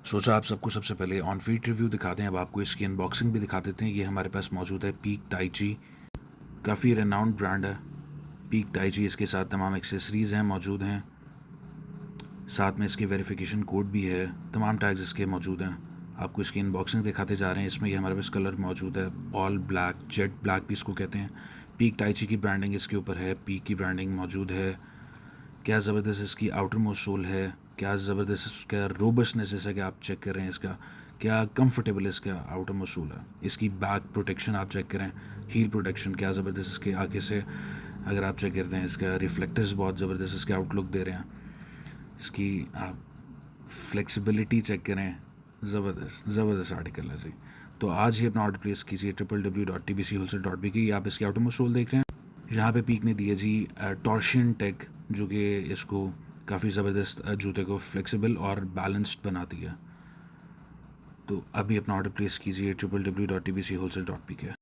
सोचा आप सबको सबसे पहले ऑन फीट रिव्यू दिखा दें। अब आपको इसकी अनबॉक्सिंग भी दिखा देते हैं। ये हमारे पास मौजूद है पीक ताइची, काफ़ी रेनाउंड ब्रांड है पीक ताइची। इसके साथ तमाम एक्सेसरीज़ हैं मौजूद हैं, साथ में इसके वेरिफिकेशन कोड भी है, तमाम टैग्स इसके मौजूद हैं। आपको इसकी अनबॉक्सिंग दिखाते जा रहे हैं। इसमें ये हमारे पास कलर मौजूद है, ऑल ब्लैक, जेट ब्लैक भी इसको कहते हैं। पीक ताइची की ब्रांडिंग इसके ऊपर है, पीक की ब्रांडिंग मौजूद है। क्या ज़बरदस्त इसकी आउटर मोस्ट सोल है, क्या ज़बरदस्त इसका रोबस्टनेस जैसा कि आप चेक कर रहे हैं, इसका क्या कंफर्टेबल इसका आउटर मोस्ट सोल है। इसकी बैक प्रोटेक्शन आप चेक करें, हील प्रोटेक्शन क्या ज़बरदस्त इसके आगे से अगर आप चेक करते हैं, इसका रिफ्लेक्टर्स बहुत ज़बरदस्त इसके आउटलुक दे रहे हैं। इसकी आप फ्लेक्सिबिलिटी चेक करें, ज़बरदस्त ज़बरदस्त आर्टिकल है जी। तो आज ही अपना ऑर्डर प्लेस कीजिए www.tbchwholesale.bk। आप इसकी आउटर मोस्ट सोल देख रहे हैं। यहाँ पे पीक ने दी है जी टॉर्शन टेक, जो कि इसको काफ़ी ज़बरदस्त जूते को फ्लेक्सिबल और बैलेंस्ड बनाती है। तो अभी अपना ऑर्डर प्लेस कीजिए www.tbchwholesale.bk।